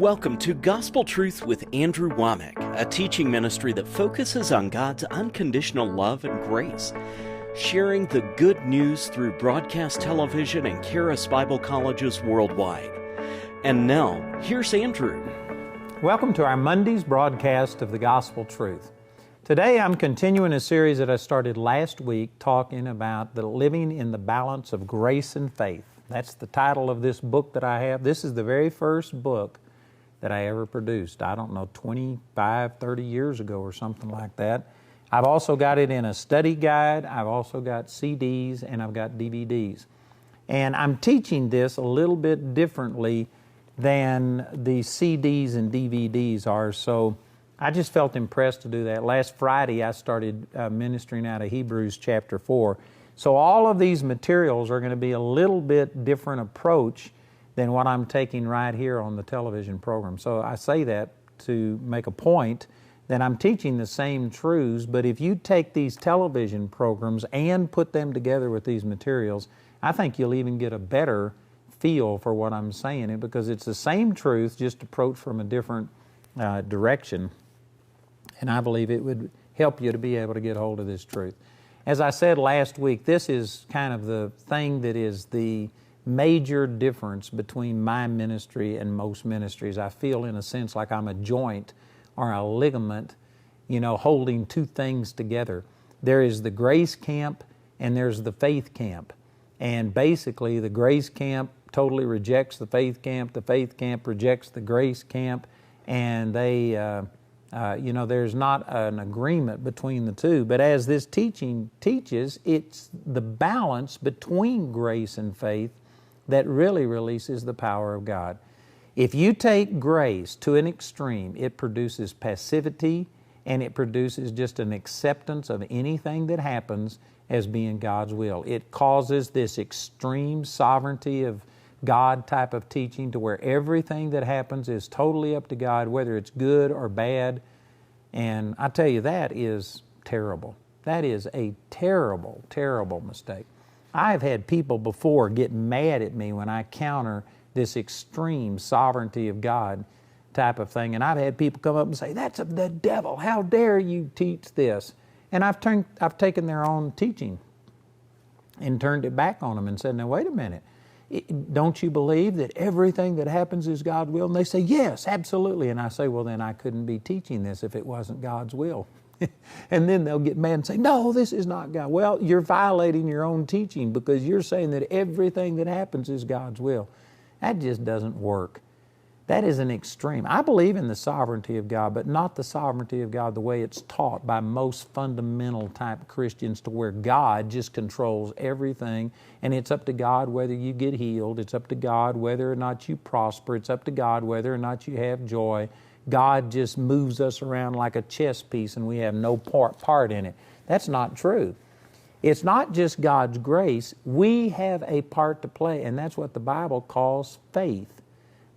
Welcome to Gospel Truth with Andrew Wommack, a teaching ministry that focuses on God's unconditional love and grace, sharing the good news through broadcast television and Charis Bible colleges worldwide. And now, here's Andrew. Welcome to our Monday's broadcast of the Gospel Truth. Today I'm continuing a series that I started last week talking about the living in the balance of grace and faith. That's the title of this book that I have. This is the very first book that I ever produced. I don't know, 25, 30 years ago or something like that. I've also got it in a study guide. I've also got CDs and I've got DVDs. And I'm teaching this a little bit differently than the CDs and DVDs are, so I just felt impressed to do that. Last Friday I started ministering out of Hebrews chapter 4. So all of these materials are going to be a little bit different approach than what I'm taking right here on the television program. So I say that to make a point that I'm teaching the same truths, but if you take these television programs and put them together with these materials, I think you'll even get a better feel for what I'm saying, because it's the same truth, just approached from a different direction. And I believe it would help you to be able to get hold of this truth. As I said last week, this is kind of the thing that is the major difference between my ministry and most ministries. I feel in a sense like I'm a joint or a ligament, holding two things together. There is the grace camp and there's the faith camp. And basically the grace camp totally rejects the faith camp rejects the grace camp, and they, there's not an agreement between the two. But as this teaching teaches, it's the balance between grace and faith that really releases the power of God. If you take grace to an extreme, it produces passivity and it produces just an acceptance of anything that happens as being God's will. It causes this extreme sovereignty of God type of teaching to where everything that happens is totally up to God, whether it's good or bad. And I tell you, that is terrible. That is a terrible, terrible mistake. I've had people before get mad at me when I counter this extreme sovereignty of God type of thing. And I've had people come up and say, "That's of the devil. How dare you teach this?" And I've taken their own teaching and turned it back on them and said, "Now wait a minute. Don't you believe that everything that happens is God's will?" And they say, "Yes, absolutely." And I say, "Well, then I couldn't be teaching this if it wasn't God's will." And then they'll get mad and say, "No, this is not God." Well, you're violating your own teaching because you're saying that everything that happens is God's will. That just doesn't work. That is an extreme. I believe in the sovereignty of God, but not the sovereignty of God the way it's taught by most fundamental type Christians, to where God just controls everything, and it's up to God whether you get healed. It's up to God whether or not you prosper. It's up to God whether or not you have joy. God just moves us around like a chess piece and we have no part in it. That's not true. It's not just God's grace. We have a part to play, and that's what the Bible calls faith.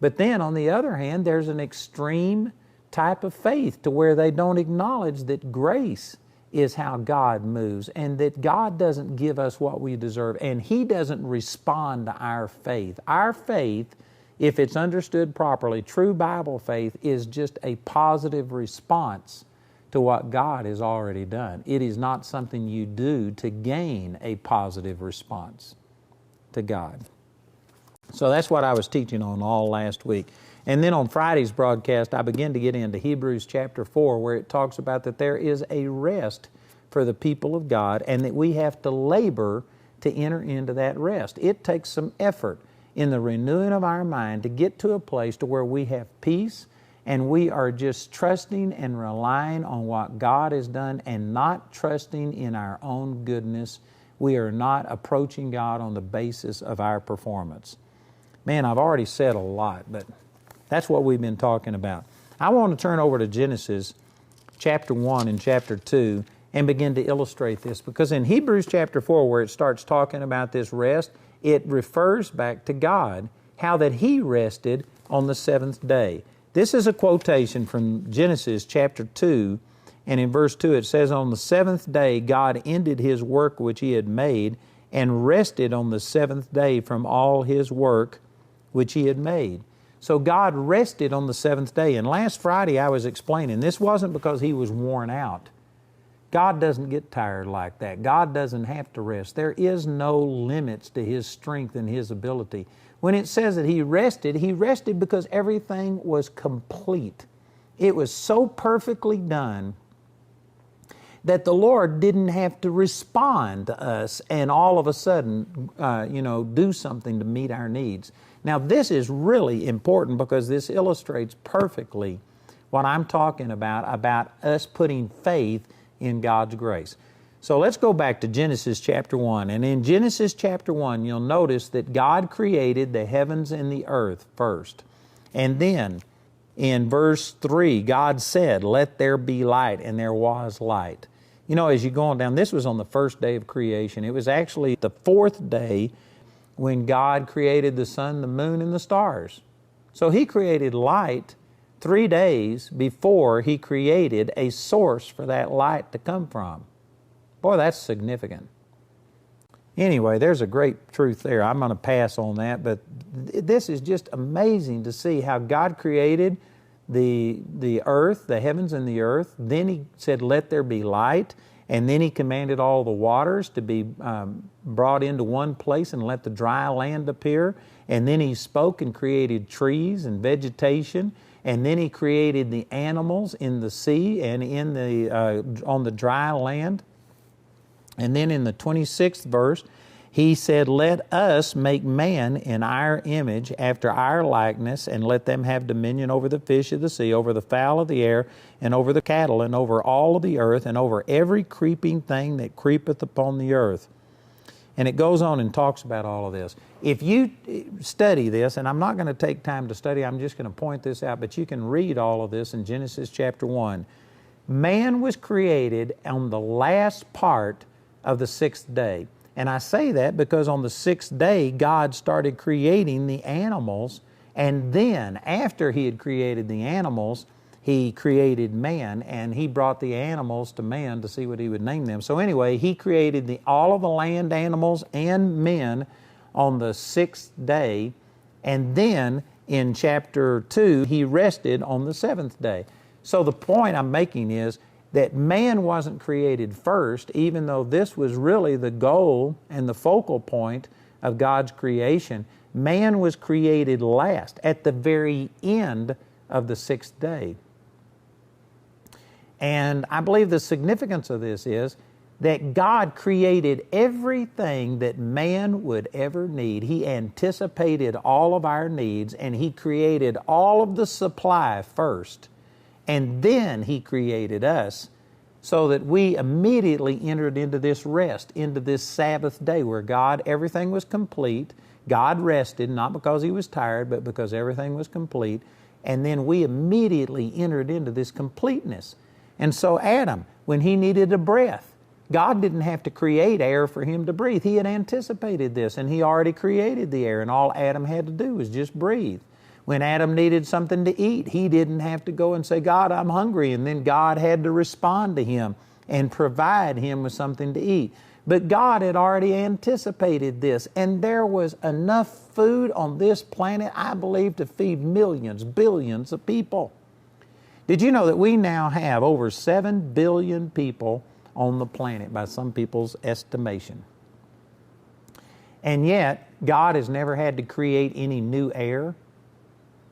But then on the other hand, there's an extreme type of faith to where they don't acknowledge that grace is how God moves, and that God doesn't give us what we deserve, and He doesn't respond to our faith. Our faith, if it's understood properly, true Bible faith is just a positive response to what God has already done. It is not something you do to gain a positive response to God. So that's what I was teaching on all last week. And then on Friday's broadcast, I began to get into Hebrews chapter 4, where it talks about that there is a rest for the people of God and that we have to labor to enter into that rest. It takes some effort in the renewing of our mind to get to a place to where we have peace and we are just trusting and relying on what God has done and not trusting in our own goodness. We are not approaching God on the basis of our performance. Man, I've already said a lot, but that's what we've been talking about. I want to turn over to Genesis chapter 1 and chapter 2 and begin to illustrate this, because in Hebrews chapter 4, where it starts talking about this rest, it refers back to God, how that He rested on the seventh day. This is a quotation from Genesis chapter 2, and in verse 2 it says, "On the seventh day God ended His work which He had made, and rested on the seventh day from all His work which He had made." So God rested on the seventh day. And last Friday I was explaining, this wasn't because He was worn out. God doesn't get tired like that. God doesn't have to rest. There is no limits to His strength and His ability. When it says that He rested because everything was complete. It was so perfectly done that the Lord didn't have to respond to us and all of a sudden, do something to meet our needs. Now, this is really important because this illustrates perfectly what I'm talking about us putting faith in God's grace. So let's go back to Genesis chapter 1. And in Genesis chapter 1, you'll notice that God created the heavens and the earth first. And then in verse 3, God said, "Let there be light," and there was light. You know, as you're going down, this was on the first day of creation. It was actually the fourth day when God created the sun, the moon, and the stars. So He created light 3 days before He created a source for that light to come from. Boy, that's significant. Anyway, there's a great truth there. I'm going to pass on that, but this is just amazing to see how God created the earth, the heavens and the earth. Then He said, "Let there be light." And then He commanded all the waters to be brought into one place and let the dry land appear. And then He spoke and created trees and vegetation. And then He created the animals in the sea and on the dry land. And then in the 26th verse, He said, "Let us make man in our image, after our likeness, and let them have dominion over the fish of the sea, over the fowl of the air, and over the cattle, and over all of the earth, and over every creeping thing that creepeth upon the earth." And it goes on and talks about all of this. If you study this, and I'm not going to take time to study, I'm just going to point this out, but you can read all of this in Genesis chapter 1. Man was created on the last part of the sixth day. And I say that because on the sixth day, God started creating the animals, and then after He had created the animals, He created man, and He brought the animals to man to see what He would name them. So anyway, He created all of the land animals and men on the sixth day, and then in chapter 2, He rested on the seventh day. So the point I'm making is that man wasn't created first, even though this was really the goal and the focal point of God's creation. Man was created last, at the very end of the sixth day. And I believe the significance of this is that God created everything that man would ever need. He anticipated all of our needs, and He created all of the supply first. And then He created us so that we immediately entered into this rest, into this Sabbath day where everything was complete. God rested, not because He was tired, but because everything was complete. And then we immediately entered into this completeness. And so Adam, when he needed a breath, God didn't have to create air for him to breathe. He had anticipated this, and He already created the air, and all Adam had to do was just breathe. When Adam needed something to eat, he didn't have to go and say, "God, I'm hungry," and then God had to respond to him and provide him with something to eat. But God had already anticipated this, and there was enough food on this planet, I believe, to feed millions, billions of people. Did you know that we now have over 7 billion people on the planet by some people's estimation? And yet, God has never had to create any new air.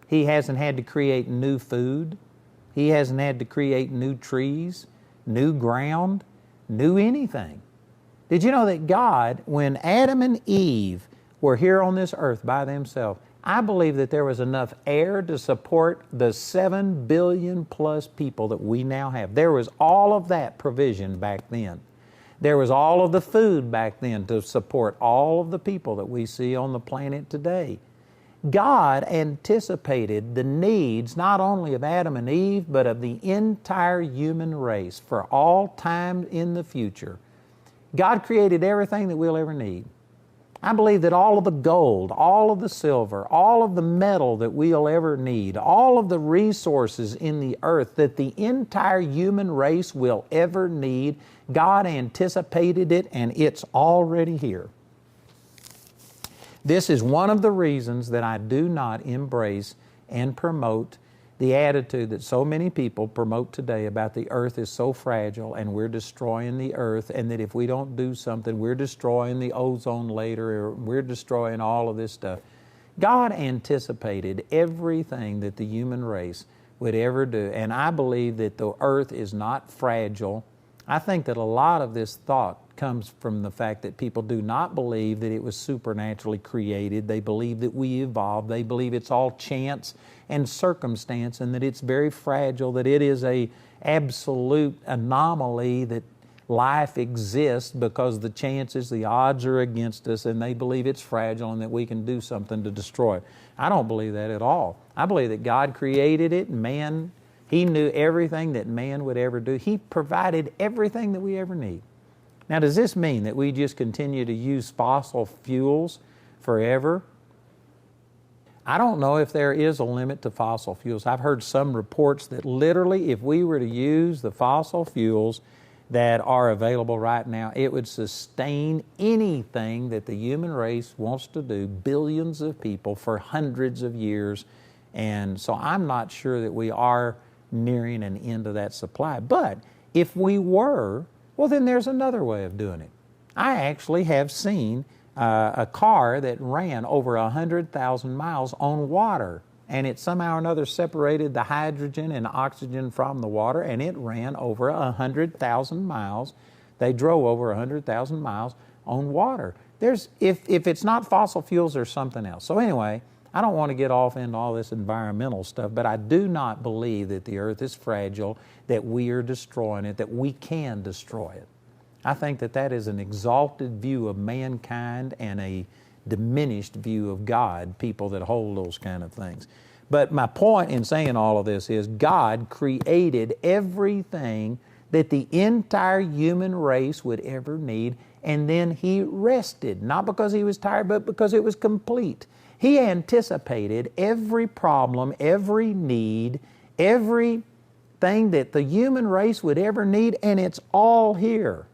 He hasn't had to create new food. He hasn't had to create new trees, new ground, new anything. Did you know that God, when Adam and Eve were here on this earth by themselves, I believe that there was enough air to support the 7 billion plus people that we now have. There was all of that provision back then. There was all of the food back then to support all of the people that we see on the planet today. God anticipated the needs not only of Adam and Eve, but of the entire human race for all time in the future. God created everything that we'll ever need. I believe that all of the gold, all of the silver, all of the metal that we'll ever need, all of the resources in the earth that the entire human race will ever need, God anticipated it, and it's already here. This is one of the reasons that I do not embrace and promote the attitude that so many people promote today about the earth is so fragile and we're destroying the earth, and that if we don't do something, we're destroying the ozone layer, or we're destroying all of this stuff. God anticipated everything that the human race would ever do, and I believe that the earth is not fragile. I think that a lot of this thought comes from the fact that people do not believe that it was supernaturally created. They believe that we evolved. They believe it's all chance and circumstance, and that it's very fragile, that it is a absolute anomaly, that life exists because the chances, the odds are against us, and they believe it's fragile and that we can do something to destroy it. I don't believe that at all. I believe that God created it, and man, He knew everything that man would ever do. He provided everything that we ever need. Now, does this mean that we just continue to use fossil fuels forever? I don't know if there is a limit to fossil fuels. I've heard some reports that literally if we were to use the fossil fuels that are available right now, it would sustain anything that the human race wants to do, billions of people, for hundreds of years. And so I'm not sure that we are nearing an end of that supply. But if we were, well, then there's another way of doing it. I actually have seen a car that ran over 100,000 miles on water, and it somehow or another separated the hydrogen and oxygen from the water, and it ran over 100,000 miles. They drove over 100,000 miles on water. If it's not fossil fuels, there's something else. So anyway, I don't want to get off into all this environmental stuff, but I do not believe that the earth is fragile, that we are destroying it, that we can destroy it. I think that that is an exalted view of mankind and a diminished view of God, people that hold those kind of things. But my point in saying all of this is God created everything that the entire human race would ever need, and then He rested, not because He was tired, but because it was complete. He anticipated every problem, every need, everything that the human race would ever need, and it's all here.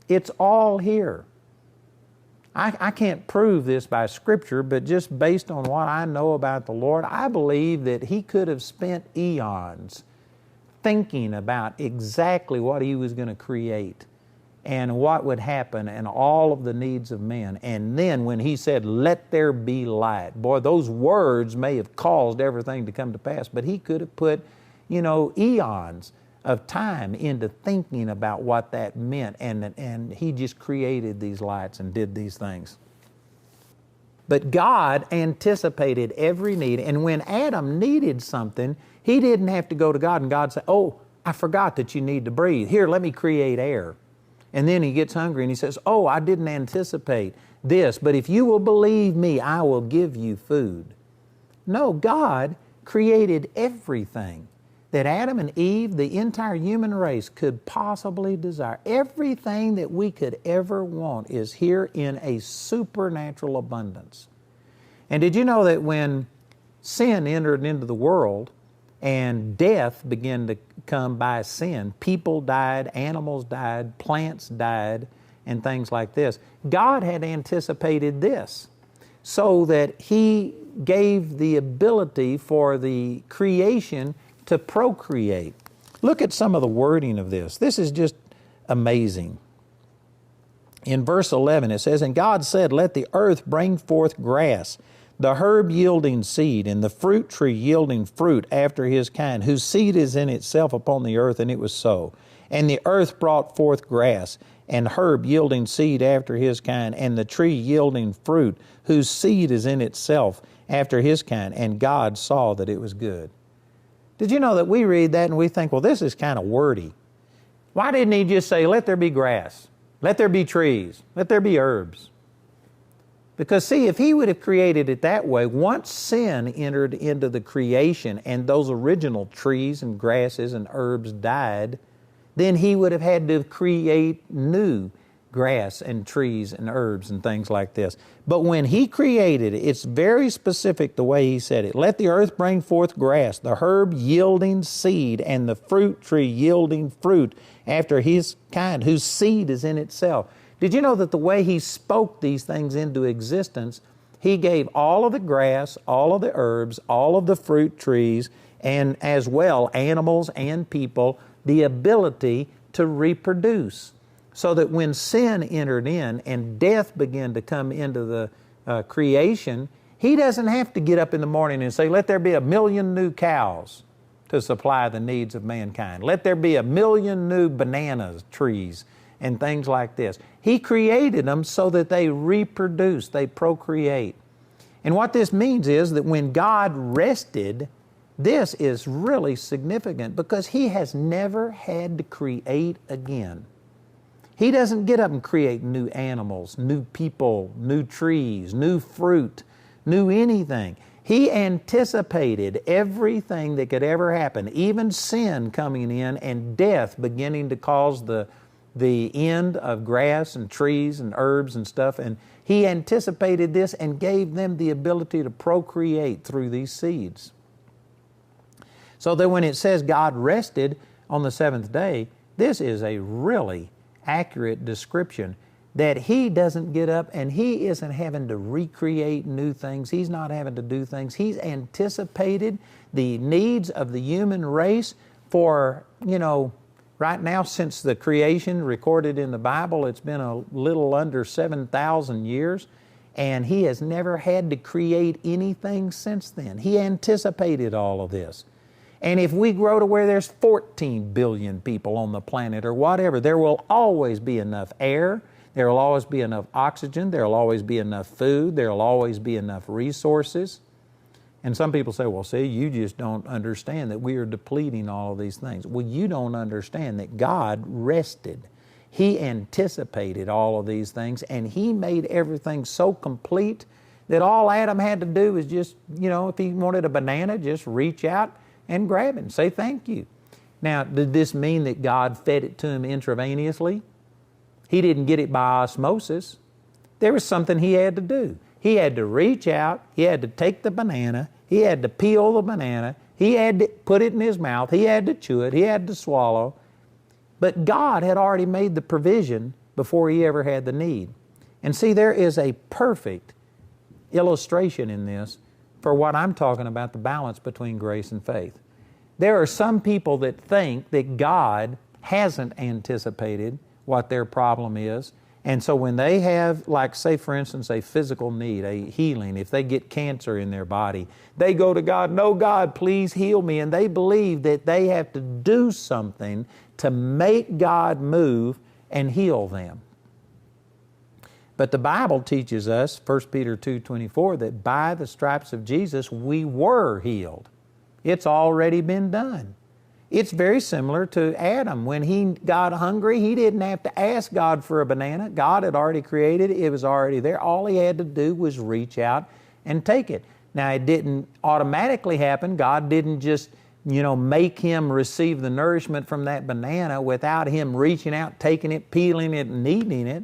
It's all here. I can't prove this by Scripture, but just based on what I know about the Lord, I believe that He could have spent eons thinking about exactly what He was going to create and what would happen and all of the needs of men. And then when He said, "Let there be light," boy, those words may have caused everything to come to pass, but He could have put, eons of time into thinking about what that meant, and He just created these lights and did these things. But God anticipated every need, and when Adam needed something, he didn't have to go to God and God say, "Oh, I forgot that you need to breathe. Here, let me create air." And then he gets hungry and he says, "Oh, I didn't anticipate this, but if you will believe me, I will give you food." No, God created everything that Adam and Eve, the entire human race, could possibly desire. Everything that we could ever want is here in a supernatural abundance. And did you know that when sin entered into the world and death began to come by sin, people died, animals died, plants died, and things like this, God had anticipated this so that He gave the ability for the creation to procreate. Look at some of the wording of this. This is just amazing. In verse 11 it says, "And God said, Let the earth bring forth grass, the herb yielding seed, and the fruit tree yielding fruit after his kind, whose seed is in itself upon the earth, and it was so. And the earth brought forth grass, and herb yielding seed after his kind, and the tree yielding fruit, whose seed is in itself after his kind. And God saw that it was good." Did you know that we read that and we think, well, this is kind of wordy. Why didn't He just say, "Let there be grass, let there be trees, let there be herbs"? Because see, if He would have created it that way, once sin entered into the creation and those original trees and grasses and herbs died, then He would have had to create new grass and trees and herbs and things like this. But when He created it, it's very specific the way He said it. "Let the earth bring forth grass, the herb yielding seed, and the fruit tree yielding fruit after his kind, whose seed is in itself." Did you know that the way He spoke these things into existence, He gave all of the grass, all of the herbs, all of the fruit trees, and as well animals and people, the ability to reproduce. So that when sin entered in and death began to come into the creation, He doesn't have to get up in the morning and say, let there be 1,000,000 new cows to supply the needs of mankind. Let there be 1,000,000 new banana trees and things like this. He created them so that they reproduce, they procreate. And what this means is that when God rested, this is really significant because He has never had to create again. He doesn't get up and create new animals, new people, new trees, new fruit, new anything. He anticipated everything that could ever happen, even sin coming in and death beginning to cause the end of grass and trees and herbs and stuff. And He anticipated this and gave them the ability to procreate through these seeds. So that when it says God rested on the seventh day, this is a really accurate description that He doesn't get up and He isn't having to recreate new things. He's not having to do things. He's anticipated the needs of the human race for, right now since the creation recorded in the Bible, it's been a little under 7,000 years, and He has never had to create anything since then. He anticipated all of this. And if we grow to where there's 14 billion people on the planet or whatever, there will always be enough air, there will always be enough oxygen, there will always be enough food, there will always be enough resources. And some people say, well, see, you just don't understand that we are depleting all of these things. Well, you don't understand that God rested. He anticipated all of these things, and He made everything so complete that all Adam had to do was just, if he wanted a banana, just reach out and grab it and say thank you. Now, did this mean that God fed it to him intravenously? He didn't get it by osmosis. There was something he had to do. He had to reach out, he had to take the banana, he had to peel the banana, he had to put it in his mouth, he had to chew it, he had to swallow. But God had already made the provision before he ever had the need. And see, there is a perfect illustration in this for what I'm talking about, the balance between grace and faith. There are some people that think that God hasn't anticipated what their problem is. And so when they have, like, say, for instance, a physical need, a healing, if they get cancer in their body, they go to God, no, God, please heal me. And they believe that they have to do something to make God move and heal them. But the Bible teaches us, 1 Peter 2:24, that by the stripes of Jesus we were healed. It's already been done. It's very similar to Adam. When he got hungry, he didn't have to ask God for a banana. God had already created it. It was already there. All he had to do was reach out and take it. Now, it didn't automatically happen. God didn't just, make him receive the nourishment from that banana without him reaching out, taking it, peeling it, and eating it.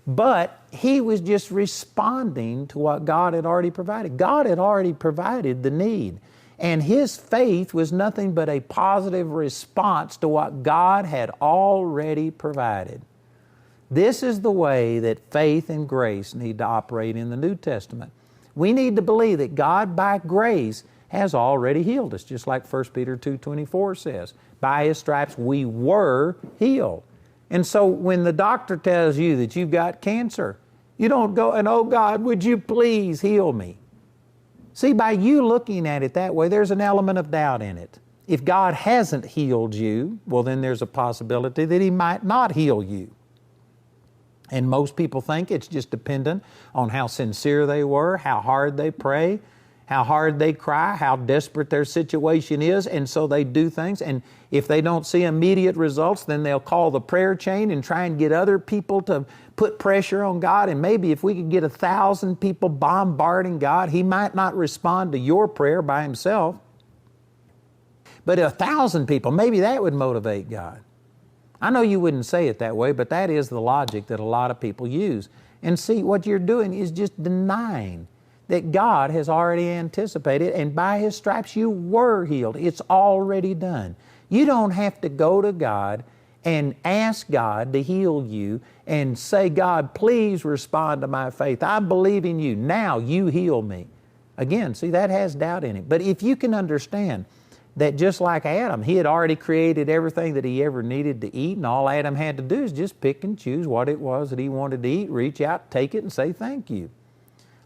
But he was just responding to what God had already provided. God had already provided the need. And his faith was nothing but a positive response to what God had already provided. This is the way that faith and grace need to operate in the New Testament. We need to believe that God, by grace, has already healed us, just like 1 Peter 2:24 says. By His stripes we were healed. And so when the doctor tells you that you've got cancer, you don't go and, oh God, would you please heal me? See, by you looking at it that way, there's an element of doubt in it. If God hasn't healed you, well, then there's a possibility that He might not heal you. And most people think it's just dependent on how sincere they were, how hard they pray, how hard they cry, how desperate their situation is, and so they do things. And if they don't see immediate results, then they'll call the prayer chain and try and get other people to put pressure on God. And maybe if we could get 1,000 people bombarding God, He might not respond to your prayer by Himself. But 1,000 people, maybe that would motivate God. I know you wouldn't say it that way, but that is the logic that a lot of people use. And see, what you're doing is just denying that God has already anticipated, and by His stripes you were healed. It's already done. You don't have to go to God and ask God to heal you and say, God, please respond to my faith. I believe in you. Now you heal me. Again, see, that has doubt in it. But if you can understand that just like Adam, he had already created everything that he ever needed to eat, and all Adam had to do is just pick and choose what it was that he wanted to eat, reach out, take it, and say thank you.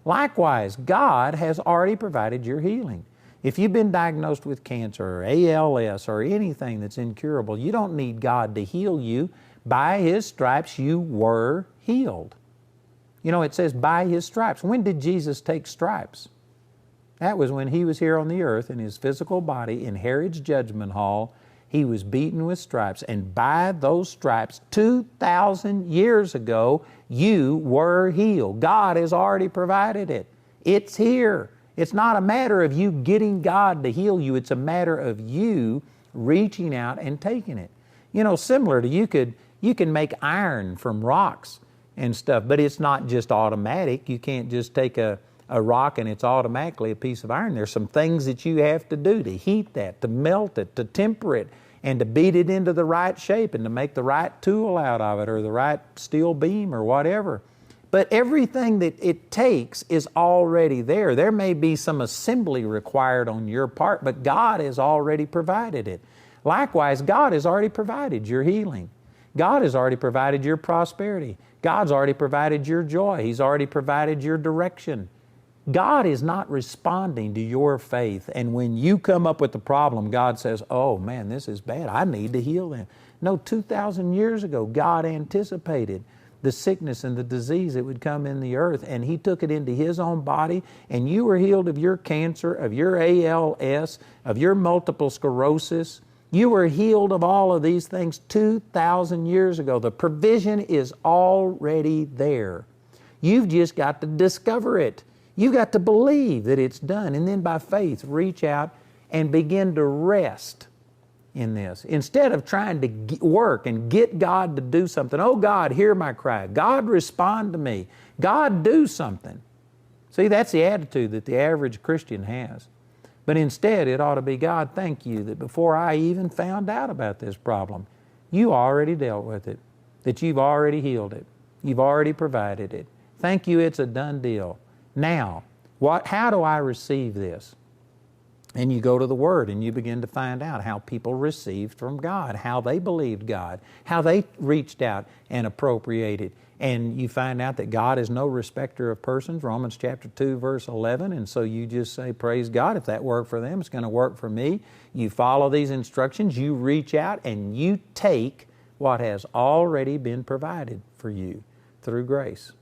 Likewise, God has already provided your healing. If you've been diagnosed with cancer or ALS or anything that's incurable, you don't need God to heal you. By His stripes you were healed. You know, it says by His stripes. When did Jesus take stripes? That was when He was here on the earth in His physical body in Herod's judgment hall. He was beaten with stripes, and by those stripes 2,000 years ago, you were healed. God has already provided it. It's here. It's not a matter of you getting God to heal you. It's a matter of you reaching out and taking it. You know, similar to you can make iron from rocks and stuff, but it's not just automatic. You can't just take a rock and it's automatically a piece of iron. There's some things that you have to do to heat that, to melt it, to temper it, and to beat it into the right shape and to make the right tool out of it or the right steel beam or whatever. But everything that it takes is already there. There may be some assembly required on your part, but God has already provided it. Likewise, God has already provided your healing. God has already provided your prosperity. God's already provided your joy. He's already provided your direction. God is not responding to your faith, and when you come up with the problem, God says, oh man, this is bad. I need to heal them. No, 2,000 years ago, God anticipated the sickness and the disease that would come in the earth, and He took it into His own body, and you were healed of your cancer, of your ALS, of your multiple sclerosis. You were healed of all of these things 2,000 years ago. The provision is already there. You've just got to discover it. You've got to believe that it's done, and then by faith reach out and begin to rest in this. Instead of trying to work and get God to do something, oh God, hear my cry. God, respond to me. God, do something. See, that's the attitude that the average Christian has. But instead, it ought to be, God, thank you that before I even found out about this problem, you already dealt with it, that you've already healed it, you've already provided it. Thank you, it's a done deal. Now, how do I receive this? And you go to the Word and you begin to find out how people received from God, how they believed God, how they reached out and appropriated. And you find out that God is no respecter of persons, Romans chapter 2, verse 11. And so you just say, praise God, if that worked for them, it's going to work for me. You follow these instructions, you reach out and you take what has already been provided for you through grace.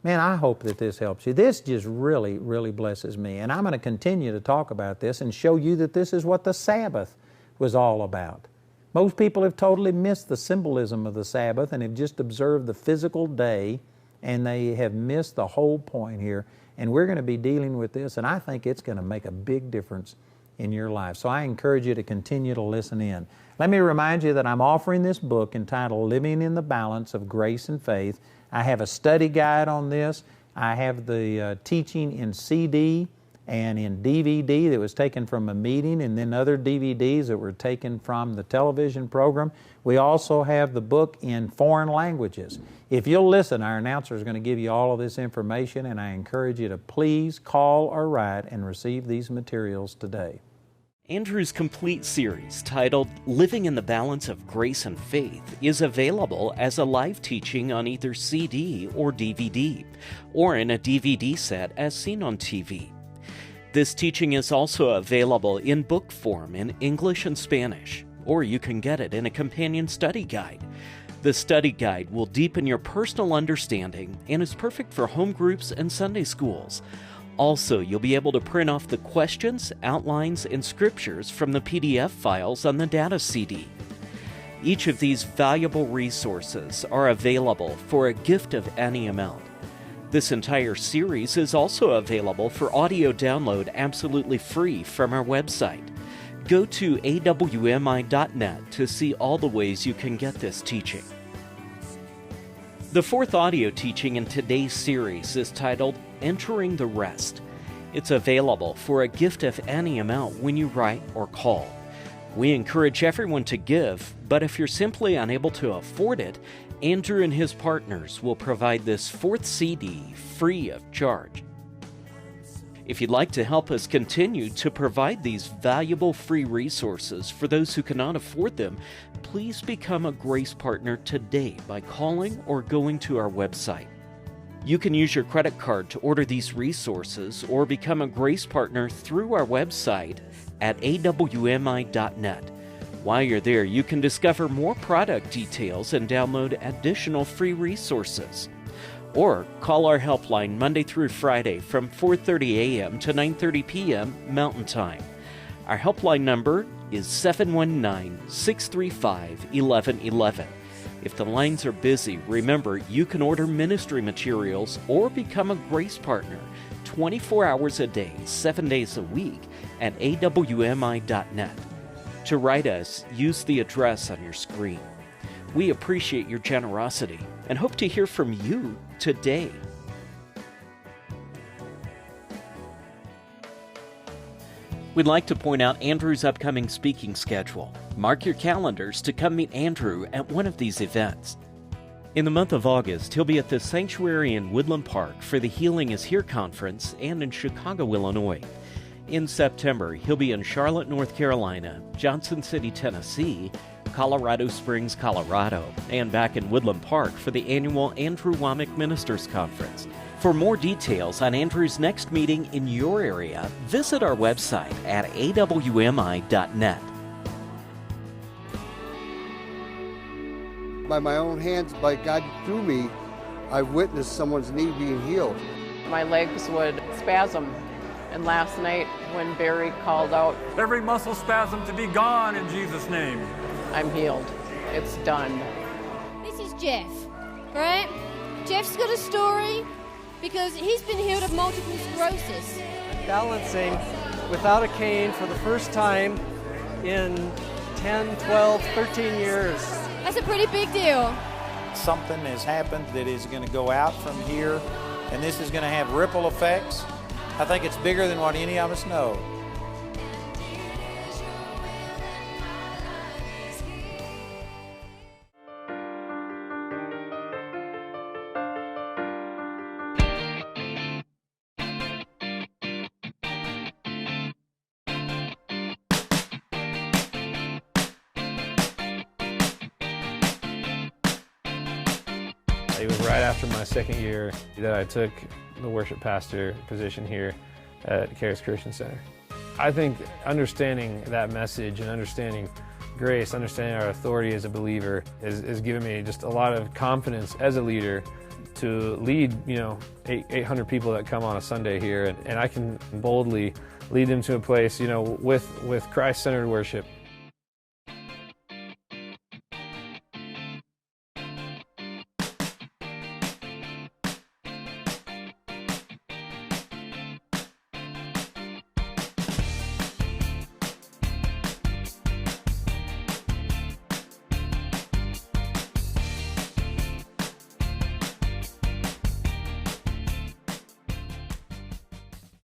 Man, I hope that this helps you. This just really, really blesses me. And I'm going to continue to talk about this and show you that this is what the Sabbath was all about. Most people have totally missed the symbolism of the Sabbath and have just observed the physical day, and they have missed the whole point here. And we're going to be dealing with this, and I think it's going to make a big difference in your life. So I encourage you to continue to listen in. Let me remind you that I'm offering this book entitled Living in the Balance of Grace and Faith. I have a study guide on this. I have the teaching in CD and in DVD that was taken from a meeting, and then other DVDs that were taken from the television program. We also have the book in foreign languages. If you'll listen, our announcer is going to give you all of this information, and I encourage you to please call or write and receive these materials today. Andrew's complete series, titled Living in the Balance of Grace and Faith, is available as a live teaching on either CD or DVD, or in a DVD set as seen on TV. This teaching is also available in book form in English and Spanish, or you can get it in a companion study guide. The study guide will deepen your personal understanding and is perfect for home groups and Sunday schools. Also, you'll be able to print off the questions, outlines, and scriptures from the PDF files on the data CD. Each of these valuable resources are available for a gift of any amount. This entire series is also available for audio download absolutely free from our website. Go to awmi.net to see all the ways you can get this teaching. The fourth audio teaching in today's series is titled Entering the Rest. It's available for a gift of any amount when you write or call. We encourage everyone to give, but if you're simply unable to afford it, Andrew and his partners will provide this 4th CD free of charge. If you'd like to help us continue to provide these valuable free resources for those who cannot afford them, please become a Grace Partner today by calling or going to our website. You can use your credit card to order these resources or become a Grace Partner through our website at awmi.net. While you're there, you can discover more product details and download additional free resources. Or call our helpline Monday through Friday from 4:30 a.m. to 9:30 p.m. Mountain Time. Our helpline number is 719-635-1111. If the lines are busy, remember you can order ministry materials or become a Grace Partner 24 hours a day, 7 days a week at awmi.net. To write us, use the address on your screen. We appreciate your generosity and hope to hear from you today. We'd like to point out Andrew's upcoming speaking schedule. Mark your calendars to come meet Andrew at one of these events. In the month of August, he'll be at the Sanctuary in Woodland Park for the Healing is Here conference and in Chicago, Illinois. In September, he'll be in Charlotte, North Carolina, Johnson City, Tennessee, Colorado Springs, Colorado, and back in Woodland Park for the annual Andrew Wommack Ministers Conference. For more details on Andrew's next meeting in your area, visit our website at awmi.net. By my own hands, by God through me, I've witnessed someone's knee being healed. My legs would spasm, and last night when Barry called out, "Every muscle spasm to be gone in Jesus' name." I'm healed. It's done. This is Jeff, right? Jeff's got a story because he's been healed of multiple sclerosis. Balancing without a cane for the first time in 10, 12, 13 years. That's a pretty big deal. Something has happened that is going to go out from here, and this is going to have ripple effects. I think it's bigger than what any of us know. It was right after my second year that I took the worship pastor position here at Charis Christian Center. I think understanding that message and understanding grace, understanding our authority as a believer has given me just a lot of confidence as a leader to lead, 800 people that come on a Sunday here, and I can boldly lead them to a place, with Christ-centered worship